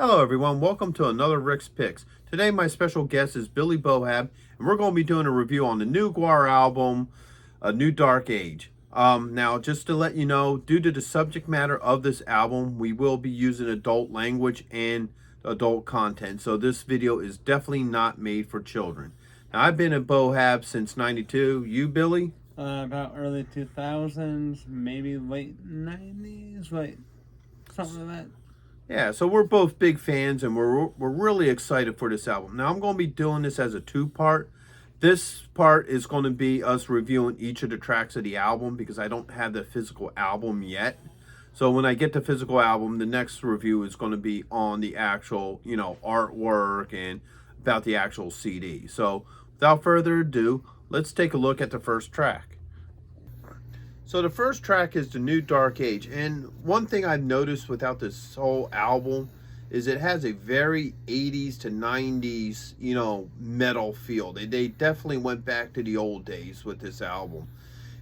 Hello everyone, welcome to another Rick's Picks. Today my special guest is Billy Bohab, and we're going to be doing a review on the new GWAR album, A New DarkAge. Now, just to let you know, due to the subject matter of this album, we will be using adult language and adult content, so this video is definitely not made for children. Now, I've been a Bohab since '92. You, Billy? About early 2000s, maybe late 90s, like something like that. Yeah, so we're both big fans, and we're really excited for this album. Now, I'm going to be doing this as a two-part. This part is going to be us reviewing each of the tracks of the album because I don't have the physical album yet. So when I get the physical album, the next review is going to be on the actual, artwork and about the actual CD. So without further ado, let's take a look at the first track. So the first track is The New DarkAge, and one thing I've noticed without this whole album is it has a very 80s to 90s, metal feel. They definitely went back to the old days with this album.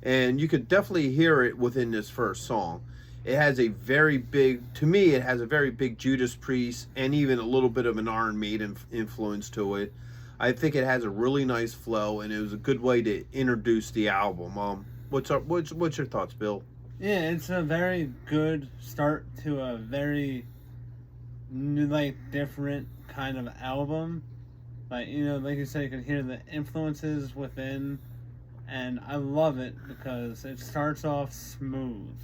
And you could definitely hear it within this first song. It has a very big, to me, it has a very big Judas Priest and even a little bit of an Iron Maiden influence to it. I think it has a really nice flow, and it was a good way to introduce the album. What's your thoughts, Bill? Yeah, it's a very good start to a very new, different kind of album. Like you said, you can hear the influences within, and I love it because it starts off smooth.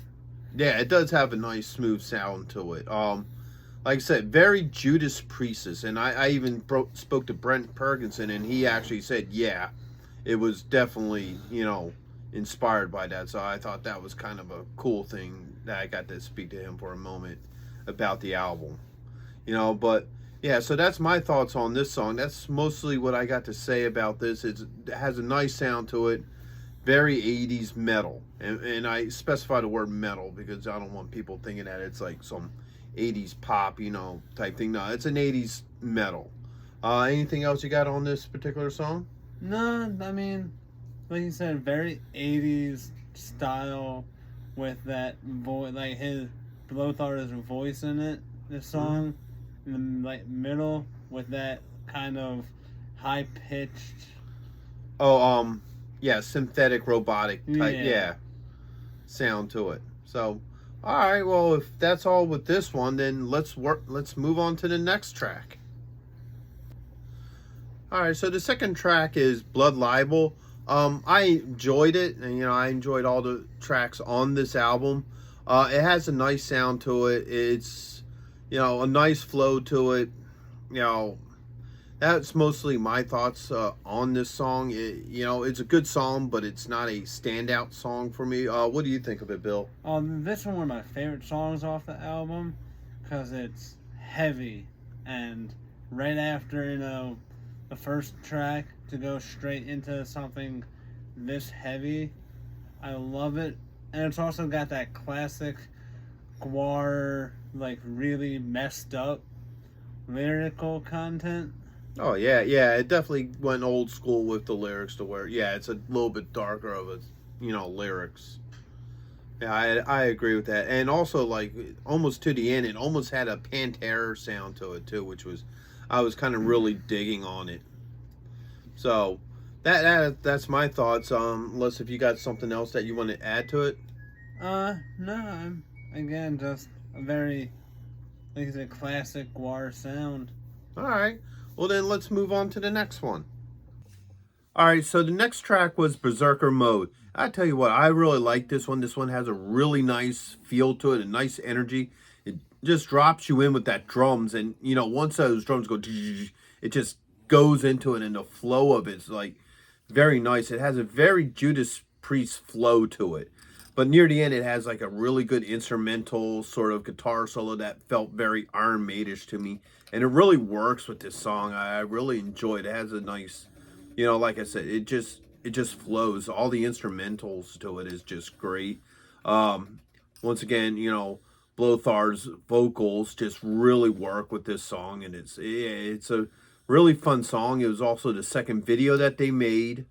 Yeah, it does have a nice smooth sound to it. Like I said, very Judas Priest, and I even spoke to Brent Perkinson, and he actually said, yeah, it was definitely, inspired by that. So I thought that was kind of a cool thing that I got to speak to him for a moment about the album. But yeah, so that's my thoughts on this song. That's mostly what I got to say about this. It has a nice sound to it, very 80s metal. And I specify the word metal because I don't want people thinking that it's like some 80s pop, type thing. No, it's an 80s metal. Anything else you got on this particular song? No, I mean, like you said, very 80s style with that voice, like his Blowthar's voice in it. This song, in the middle with that kind of high pitched. Oh, yeah, synthetic robotic type, yeah, sound to it. So, all right, well, if that's all with this one, then let's move on to the next track. All right, so the second track is Blood Libel. I enjoyed it, and I enjoyed all the tracks on this album. It has a nice sound to it. It's a nice flow to it. That's mostly my thoughts on this song. It's a good song, but it's not a standout song for me. What do you think of it, Bill? This is one of my favorite songs off the album because it's heavy, and right after the first track to go straight into something this heavy, I love it. And it's also got that classic GWAR, really messed up lyrical content. Oh yeah, it definitely went old school with the lyrics to where it's a little bit darker of a lyrics. Yeah, I agree with that, and also like almost to the end, it almost had a Pantera sound to it too, which was I was kind of really digging on it. So that's my thoughts. Unless if you got something else that you want to add to it. No, I'm again just a very it's a classic GWAR sound. All right. Well, then let's move on to the next one. All right, so the next track was Berserker Mode. I tell you what, I really like this one. This one has a really nice feel to it, a nice energy. It just drops you in with that drums, and once those drums go, it just goes into it, and the flow of it's like very nice. It has a very Judas Priest flow to it. But near the end, it has like a really good instrumental sort of guitar solo that felt very Iron Maiden-ish to me. And it really works with this song. I really enjoy it. It has a nice, like I said, it just flows. All the instrumentals to it is just great. Once again, Blowthar's vocals just really work with this song. And it's a really fun song. It was also the second video that they made,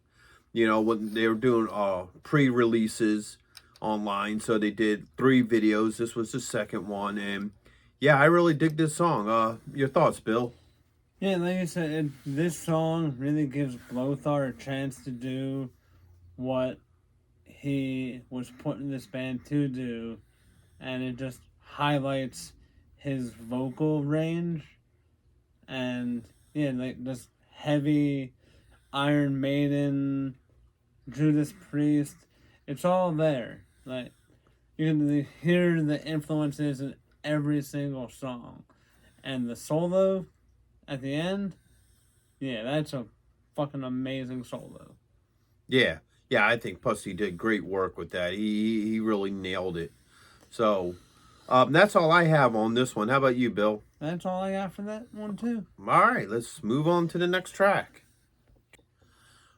when they were doing pre-releases online. So they did 3 videos. This was the second one, and Yeah, I really dig this song. Your thoughts, Bill? Yeah, like I said, this song really gives Lothar a chance to do what he was put in this band to do, and it just highlights his vocal range and yeah, like this heavy Iron Maiden, Judas Priest. It's all there. Like you can hear the influences in every single song, and the solo at the end, yeah, that's a fucking amazing solo. Yeah, yeah, I think Pussy did great work with that. He really nailed it. So, that's all I have on this one. How about you, Bill? That's all I got for that one too. All right, let's move on to the next track.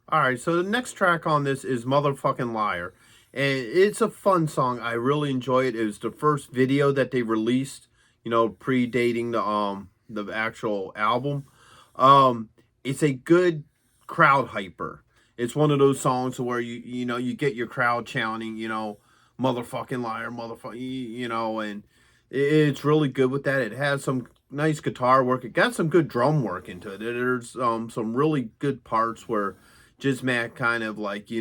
All right, so the next track on this is Motherfucking Liar. And it's a fun song. I really enjoy it. It was the first video that they released, predating the actual album. It's a good crowd hyper. It's one of those songs where you get your crowd chanting, motherfucking liar, motherfucker, and it's really good with that. It has some nice guitar work. It got some good drum work into it. There's some really good parts where Mac kind of like,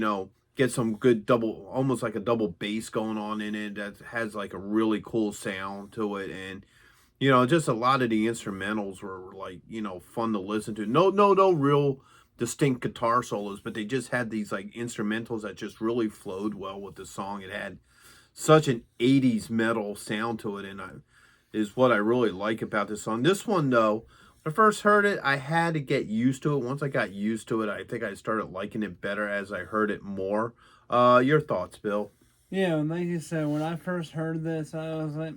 get some good double, almost like a double bass going on in it that has like a really cool sound to it. And, just a lot of the instrumentals were like, fun to listen to. No real distinct guitar solos, but they just had these like instrumentals that just really flowed well with the song. It had such an 80s metal sound to it, and is what I really like about this song. This one, though, when I first heard it, I had to get used to it. Once I got used to it, I think I started liking it better as I heard it more. Your thoughts, Bill? Yeah, like you said, when I first heard this, I was like,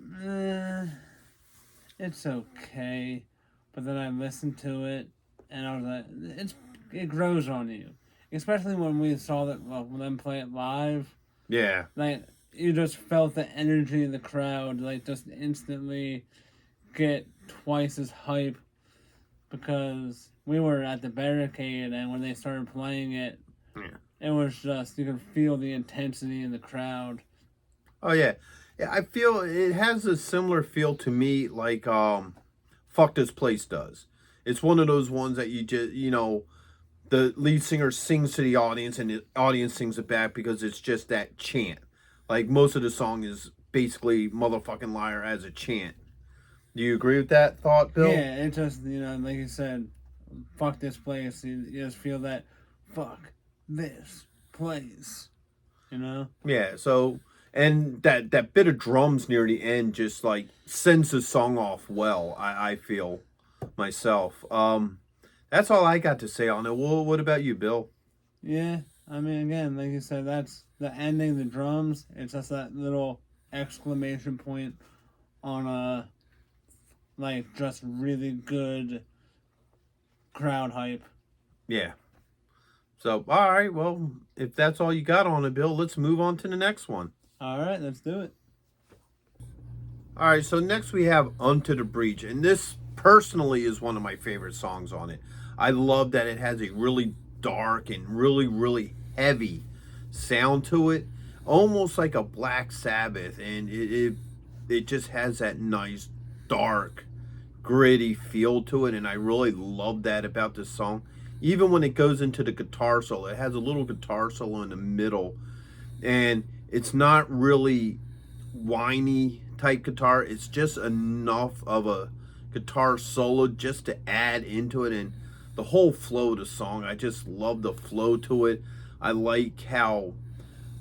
it's okay. But then I listened to it, and I was like, it grows on you. Especially when we saw them play it live. Yeah. Like, you just felt the energy in the crowd, like, just instantly get twice as hype. Because we were at the barricade, and when they started playing it, it was just, you could feel the intensity in the crowd. Oh, yeah. Yeah, I feel it has a similar feel to me like Fuck This Place does. It's one of those ones that you just, the lead singer sings to the audience and the audience sings it back because it's just that chant. Like most of the song is basically motherfucking liar as a chant. Do you agree with that thought, Bill? Yeah, it just, like you said, fuck this place. You just feel that, fuck this place, Yeah, so, and that bit of drums near the end just like sends the song off well, I feel myself. That's all I got to say on it. Well, what about you, Bill? Yeah, I mean, again, like you said, that's the ending, the drums. It's just that little exclamation point on a, like, just really good crowd hype. Yeah. So, all right, well, if that's all you got on it, Bill, let's move on to the next one. All right, let's do it. All right, so next we have Unto the Breach, and this personally is one of my favorite songs on it. I love that it has a really dark and really, really heavy sound to it, almost like a Black Sabbath, and it just has that nice, dark, gritty feel to it, and I really love that about this song. Even when it goes into the guitar solo, it has a little guitar solo in the middle, and it's not really whiny type guitar. It's just enough of a guitar solo just to add into it, and the whole flow of the song, I just love the flow to it. I like how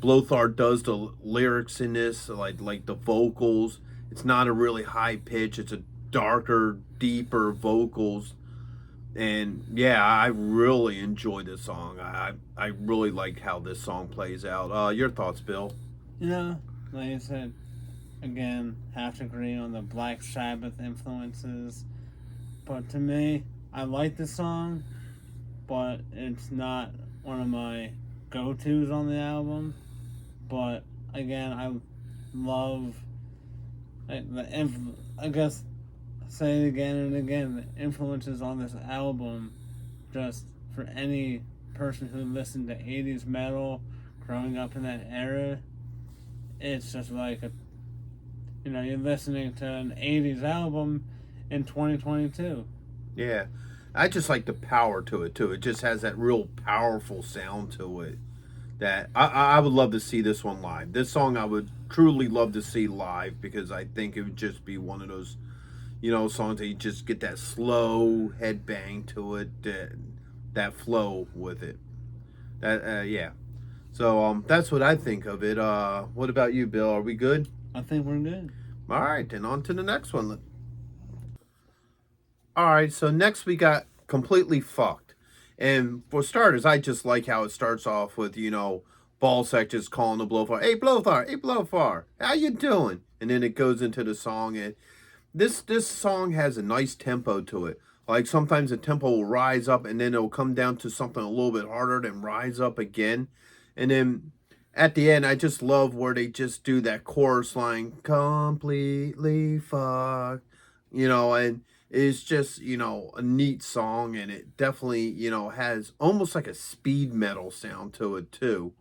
Lothar does the lyrics in this, like the vocals. It's not a really high pitch. It's a darker, deeper vocals. And yeah, I really enjoy this song. I really like how this song plays out. Your thoughts, Bill? Like I said, again, have to agree on the Black Sabbath influences. But to me, I like the song, but it's not one of my go-tos on the album. But again, I love I guess say it again and again, the influences on this album, just for any person who listened to 80s metal growing up in that era, it's just like you're listening to an 80s album in 2022. Yeah. I just like the power to it too. It just has that real powerful sound to it. That I would love to see this one live. This song I would truly love to see live because I think it would just be one of those, songs that you just get that slow head bang to it, that flow with it. Yeah. So that's what I think of it. What about you, Bill? Are we good? I think we're good. All right, then on to the next one. All right, so next we got Completely Fucked. And for starters, I just like how it starts off with, Ballsack just calling the Blowfar, "Hey Blowfar, hey Blowfar, how you doing?" And then it goes into the song, and this song has a nice tempo to it. Like sometimes the tempo will rise up and then it'll come down to something a little bit harder, then rise up again. And then at the end, I just love where they just do that chorus line, "Completely fucked," and it's just, a neat song, and it definitely, has almost like a speed metal sound to it too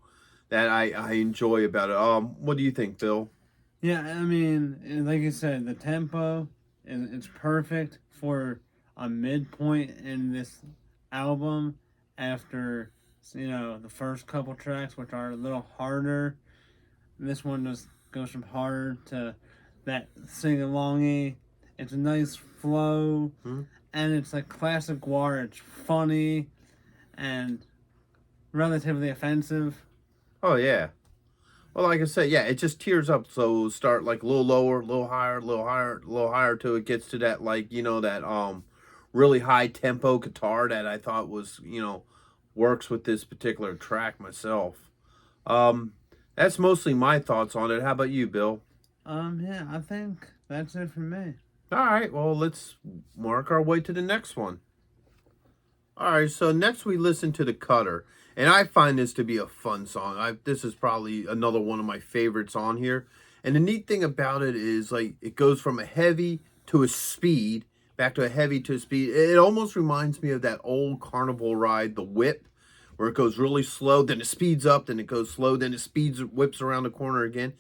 that I enjoy about it. What do you think, Bill? Yeah, I mean, like you said, the tempo it's perfect for a midpoint in this album after the first couple tracks, which are a little harder. This one just goes from harder to that sing alongy. It's a nice flow, and it's like classic GWAR. It's funny and relatively offensive. Oh yeah. Well, like I said, yeah, it just tears up. So it'll start like a little lower, a little higher, a little higher, a little higher till it gets to that that really high tempo guitar that I thought was works with this particular track myself. Um, that's mostly my thoughts on it. How about you, Bill? Yeah, I think that's it for me. All right, well, let's mark our way to the next one. All right, so next we listen to The Cutter, and I find this to be a fun song. This is probably another one of my favorites on here. And the neat thing about it is, like, it goes from a heavy to a speed, back to a heavy to a speed. It almost reminds me of that old carnival ride, The Whip, where it goes really slow, then it speeds up, then it goes slow, then it whips around the corner again.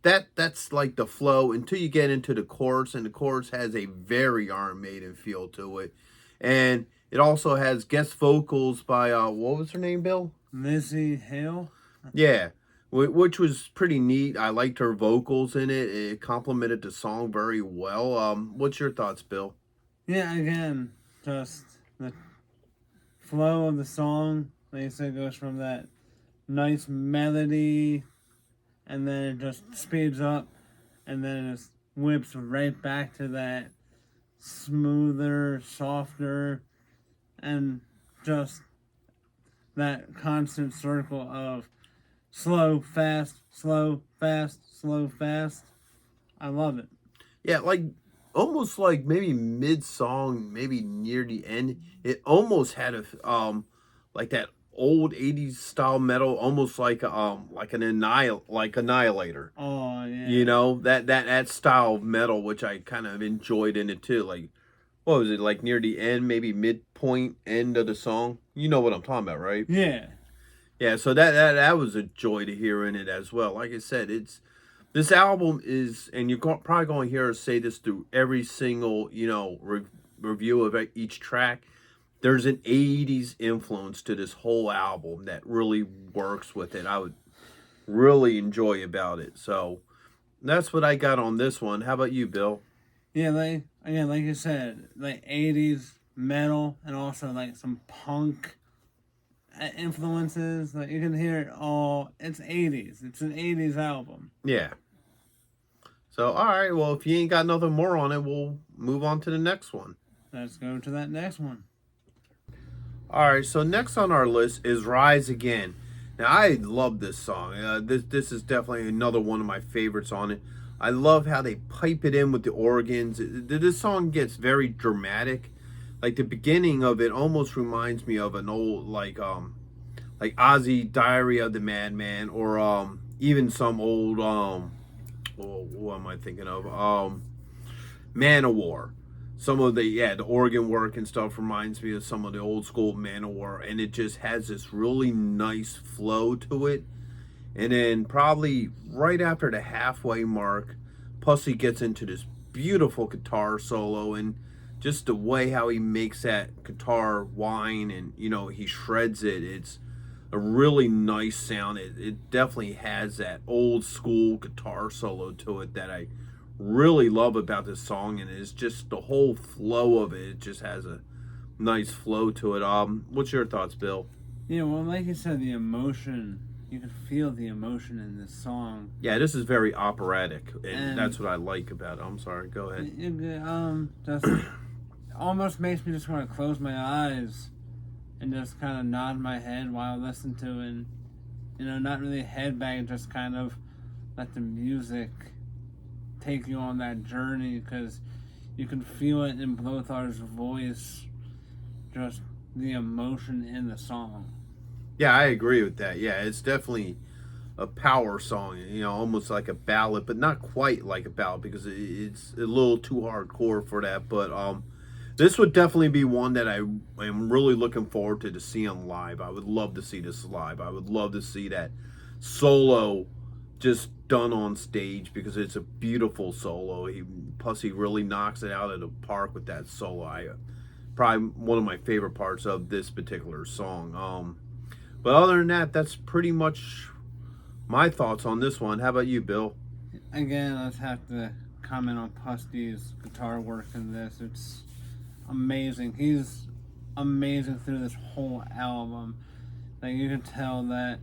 That's like the flow until you get into the chorus, and the chorus has a very Iron Maiden feel to it. And it also has guest vocals by what was her name, Bill? Lizzie Hale. Yeah, which was pretty neat. I liked her vocals in it. It complemented the song very well. What's your thoughts, Bill? Yeah, again, just the flow of the song. Like I said, goes from that nice melody, and then it just speeds up, and then it just whips right back to that smoother, softer, and just that constant circle of slow, fast, slow, fast, slow, fast. I love it. Yeah, like almost like maybe mid song, maybe near the end, it almost had a like that old 80s style metal, almost like like Annihilator. Oh yeah. That style of metal, which I kind of enjoyed in it too. Like, what was it, like near the end, maybe midpoint end of the song? You know what I'm talking about, right? Yeah. Yeah, so that was a joy to hear in it as well. Like I said, this album is, and you're probably going to hear us say this through every single review of each track. There's an 80s influence to this whole album that really works with it. I would really enjoy about it. So that's what I got on this one. How about you, Bill? Yeah, like you said, like 80s metal and also like some punk influences. Like you can hear it all. It's 80s. It's an 80s album. Yeah. So, all right. Well, if you ain't got nothing more on it, we'll move on to the next one. Let's go to that next one. All right. So next on our list is Rise Again. Now, I love this song. This is definitely another one of my favorites on it. I love how they pipe it in with the organs. This song gets very dramatic. Like the beginning of it almost reminds me of an old like Ozzy Diary of the Madman, or even some old what am I thinking of? Manowar. Some of the organ work and stuff reminds me of some of the old school Manowar, and it just has this really nice flow to it. And then probably right after the halfway mark, Pussy gets into this beautiful guitar solo, and just the way how he makes that guitar whine, and he shreds it. It's a really nice sound. It definitely has that old school guitar solo to it that I really love about this song, and it's just the whole flow of it. It just has a nice flow to it. What's your thoughts, Bill? Yeah, well, like you said, the emotion, you can feel the emotion in this song. Yeah, this is very operatic, and And that's what I like about it. I'm sorry, go ahead. Just almost makes me just want to close my eyes and just kind of nod my head while I listen to it. And, not really headbang, just kind of let the music take you on that journey, because you can feel it in Blothar's voice, just the emotion in the song. Yeah, I agree with that. Yeah, it's definitely a power song, almost like a ballad, but not quite like a ballad, because it's a little too hardcore for that. But this would definitely be one that I am really looking forward to seeing live. I would love to see this live. I would love to see that solo just done on stage, because it's a beautiful solo. Pussy really knocks it out of the park with that solo. Probably one of my favorite parts of this particular song. But other than that, that's pretty much my thoughts on this one. How about you, Bill? Again, let's have to comment on Pussy's guitar work in this. It's amazing. He's amazing through this whole album. Like, you can tell that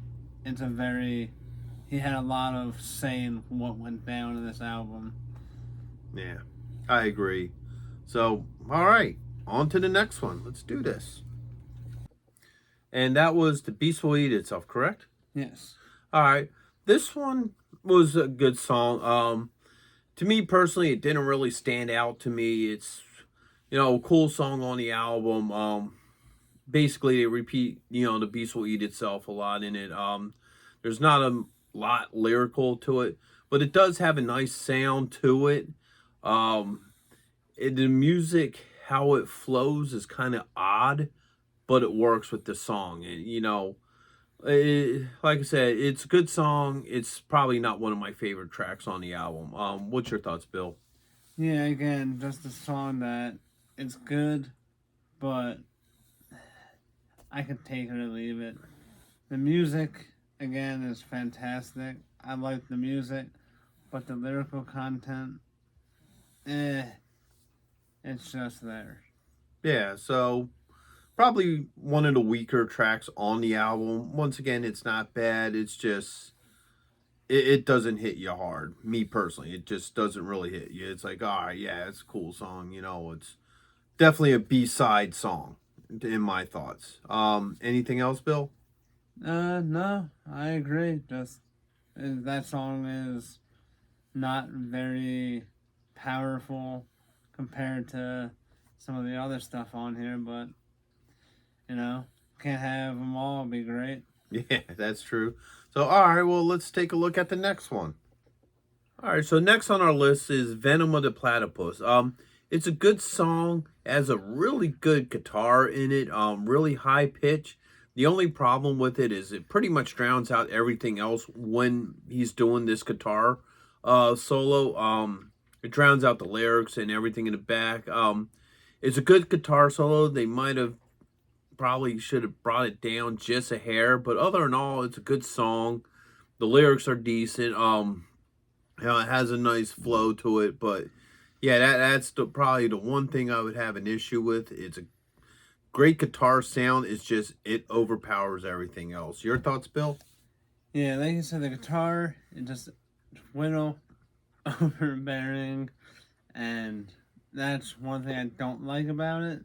he had a lot of say in what went down in this album. Yeah, I agree. So, all right, on to the next one. Let's do this. And that was The Beast Will Eat Itself, correct? Yes. All right. This one was a good song. To me personally, it didn't really stand out to me. It's, a cool song on the album. Basically, they repeat, The Beast Will Eat Itself a lot in it. There's not a lot lyrical to it, but it does have a nice sound to it. The music, how it flows, is kind of odd, but it works with the song. And like I said, it's a good song. It's probably not one of my favorite tracks on the album. What's your thoughts, Bill? Yeah, again, just a song that it's good, but I could take it or leave it. The music, again, is fantastic. I like the music, but the lyrical content, it's just there. Yeah, so probably one of the weaker tracks on the album. Once again, it's not bad. It's just it doesn't hit you hard. Me personally, it just doesn't really hit you. It's like, all right, yeah, it's a cool song. It's definitely a B-side song in my thoughts. Anything else, Bill? No, I agree. Just that song is not very powerful compared to some of the other stuff on here, but can't have them all be great. Yeah, that's true. So, all right, well, let's take a look at the next one. All right, so next on our list is Venom of the Platypus. It's a good song, has a really good guitar in it, really high pitch. The only problem with it is it pretty much drowns out everything else when he's doing this guitar solo. It drowns out the lyrics and everything in the back. It's a good guitar solo. They might have probably should have brought it down just a hair, but other than all, it's a good song. The lyrics are decent. It has a nice flow to it, but yeah, that's probably the one thing I would have an issue with. It's a great guitar sound. It's just it overpowers everything else. Your thoughts, Bill? Yeah, like you said, the guitar is just little overbearing, and that's one thing I don't like about it.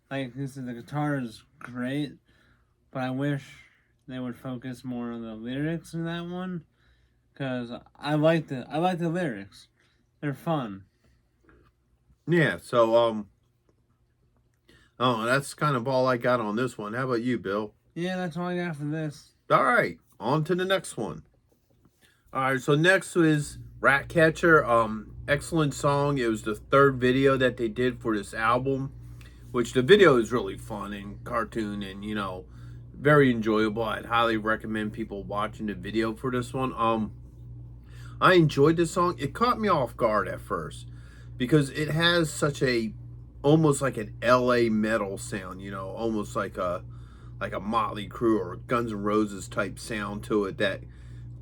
Like you said, the guitar is great, but I wish they would focus more on the lyrics in that one, because I like the lyrics. They're fun. Yeah. So oh, that's kind of all I got on this one. How about you, Bill? Yeah, that's all I got for this. All right, on to the next one. All right, so next is Ratcatcher. Excellent song. It was the third video that they did for this album, which the video is really fun and cartoon and very enjoyable. I'd highly recommend people watching the video for this one. I enjoyed this song. It caught me off guard at first because it has such a almost like an LA metal sound, you know, almost like a Motley Crue or Guns N' Roses type sound to it that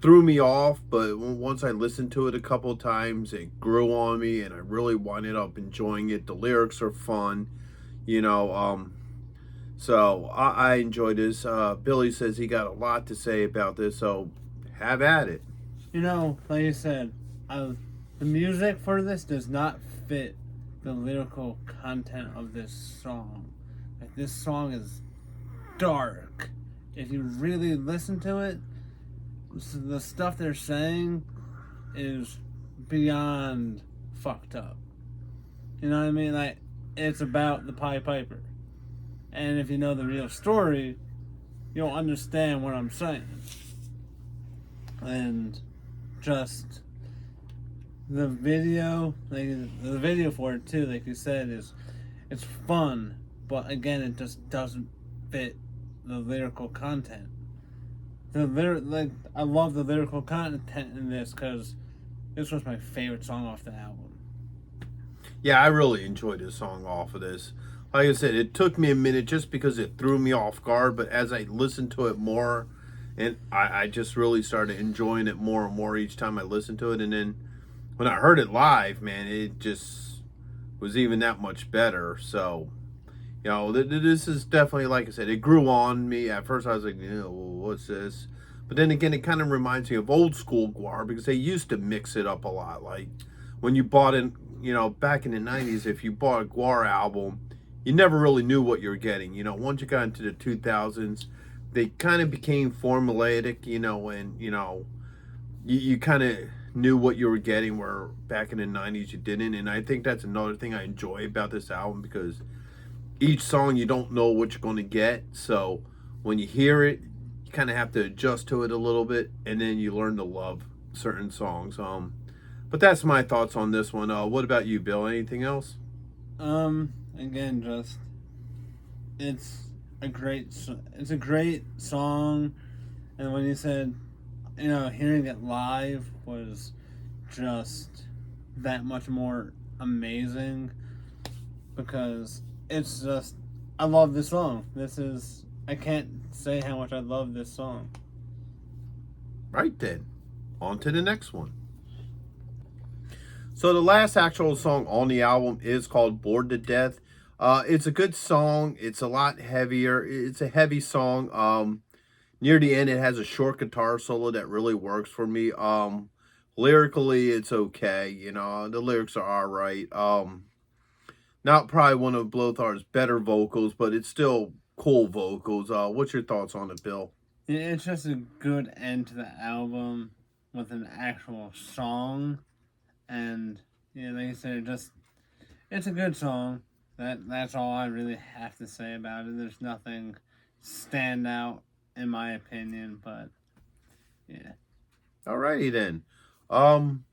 threw me off. But once I listened to it a couple of times, it grew on me, and I really winded up enjoying it. The lyrics are fun, you know. So I enjoyed this. Billy says he got a lot to say about this, so have at it. You know, like you said, the music for this does not fit the lyrical content of this song. Like, this song is dark. If you really listen to it, the stuff they're saying is beyond fucked up. You know what I mean? Like, it's about the Pied Piper. And if you know the real story, you'll understand what I'm saying. And just the video, like the video for it too, like you said, it's fun, but again, it just doesn't fit the lyrical content. I love the lyrical content in this because this was my favorite song off the album. Yeah, I really enjoyed this song off of this. Like I said, it took me a minute just because it threw me off guard, but as I listened to it more, and I just really started enjoying it more and more each time I listened to it. And then when I heard it live, man, it just was even that much better. So, you know, this is definitely, like I said, it grew on me. At first I was like, you know, what's this? But then again, it kind of reminds me of old school GWAR because they used to mix it up a lot. Like when you bought it, you know, back in the 90s, if you bought a GWAR album, you never really knew what you were getting. You know, once you got into the 2000s, they kind of became formulaic, you know, and, you know, you kind of knew what you were getting, where back in the 90s you didn't. And I think that's another thing I enjoy about this album, because each song you don't know what you're going to get. So when you hear it, you kind of have to adjust to it a little bit, and then you learn to love certain songs. But that's my thoughts on this one. What about you, Bill? Anything else? Again, just it's a great song, and when you said, you know, hearing it live was just that much more amazing, because it's just, I love this song. I can't say how much I love this song. Right then, on to the next one. So the last actual song on the album is called Bored to Death. It's a good song. It's a lot heavier. It's a heavy song. Near the end, it has a short guitar solo that really works for me. Lyrically, it's okay. You know, the lyrics are all right. Not probably one of Blothar's better vocals, but it's still cool vocals. What's your thoughts on it, Bill? It's just a good end to the album with an actual song. And yeah, like I said, it's a good song. That's all I really have to say about it. There's nothing stand out in my opinion, but yeah. Alrighty then.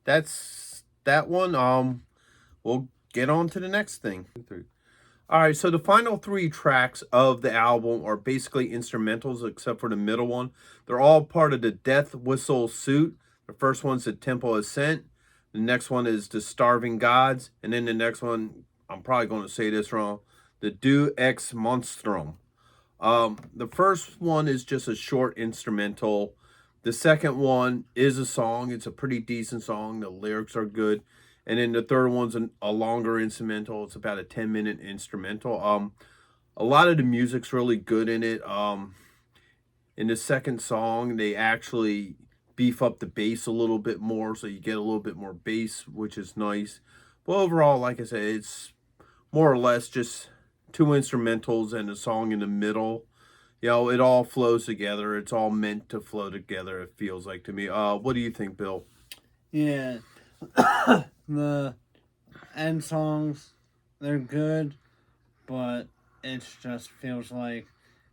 That's that one. We'll get on to the next thing. All right, so the final three tracks of the album are basically instrumentals, except for the middle one. They're all part of the Death Whistle suite. The first one's the Tempo Ascent. The next one is the Starving Gods. And then the next one, I'm probably going to say this wrong, the Do Ex Monstrum. The first one is just a short instrumental. The second one is a song. It's a pretty decent song. The lyrics are good. And then the third one's a longer instrumental. It's about a 10-minute instrumental. A lot of the music's really good in it. In the second song, they actually beef up the bass a little bit more, so you get a little bit more bass, which is nice. But overall, like I said, it's more or less just two instrumentals and a song in the middle. You know, it all flows together. It's all meant to flow together, it feels like to me. What do you think, Bill? Yeah. The end songs, they're good, but it just feels like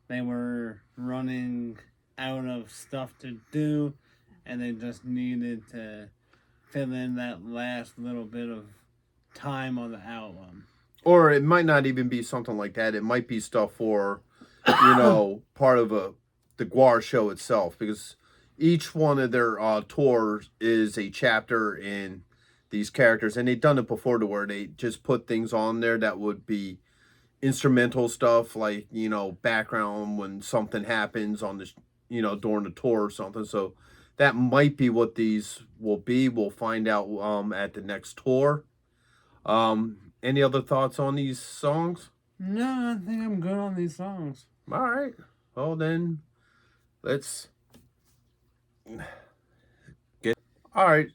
they were running out of stuff to do, and they just needed to fill in that last little bit of time on the album. Or it might not even be something like that. It might be stuff for, you know, part of the GWAR show itself. Because, each one of their tours is a chapter in these characters, and they've done it before to where they just put things on there that would be instrumental stuff, like, you know, background when something happens on the, you know, during the tour or something. So that might be what these will be. We'll find out at the next tour. Any other thoughts on these songs? No, I think I'm good on these songs. All right. Well, then let's get. All right.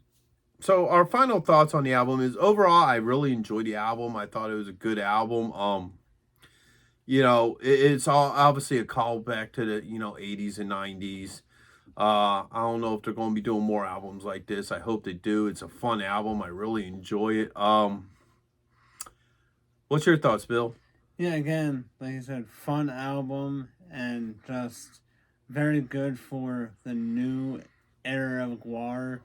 So our final thoughts on the album is overall, I really enjoyed the album. I thought it was a good album. You know, it's all obviously a callback to the, you know, 80s and 90s. I don't know if they're going to be doing more albums like this. I hope they do. It's a fun album. I really enjoy it. What's your thoughts, Bill? Yeah, again, like you said, fun album and just very good for the new era of GWAR.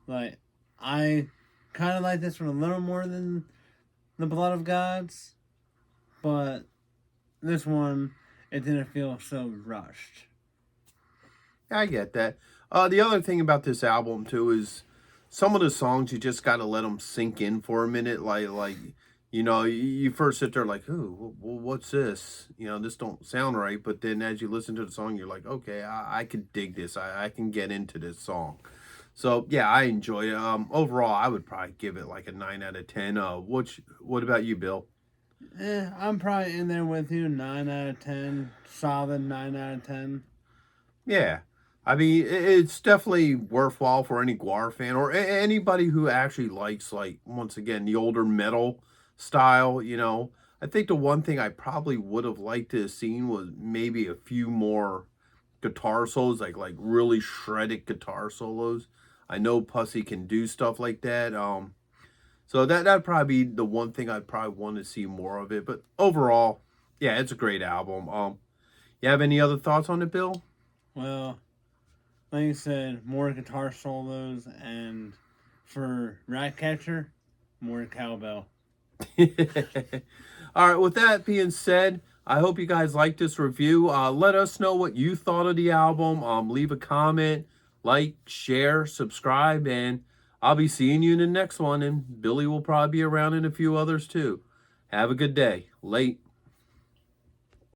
Like, I kind of like this one a little more than The Blood of Gods, but this one, it didn't feel so rushed. I get that. The other thing about this album too is some of the songs you just got to let them sink in for a minute. Like you know, you first sit there like, "Ooh, what's this?" You know, this don't sound right. But then as you listen to the song, you're like, "Okay, I can dig this. I can get into this song." So yeah, I enjoy it. Overall, I would probably give it like a 9 out of 10. What about you, Bill? I'm probably in there with you. 9 out of 10, solid 9 out of 10. Yeah. I mean, it's definitely worthwhile for any GWAR fan or anybody who actually likes, like, once again, the older metal style, you know. I think the one thing I probably would have liked to have seen was maybe a few more guitar solos, like really shredded guitar solos. I know Pussy can do stuff like that. So that'd probably be the one thing I'd probably want to see more of it. But overall, yeah, it's a great album. You have any other thoughts on it, Bill? Well, like you said, more guitar solos, and for Ratcatcher, more cowbell. All right, with that being said, I hope you guys liked this review. Let us know what you thought of the album. Leave a comment, like, share, subscribe, and I'll be seeing you in the next one. And Billy will probably be around in a few others too. Have a good day. Late.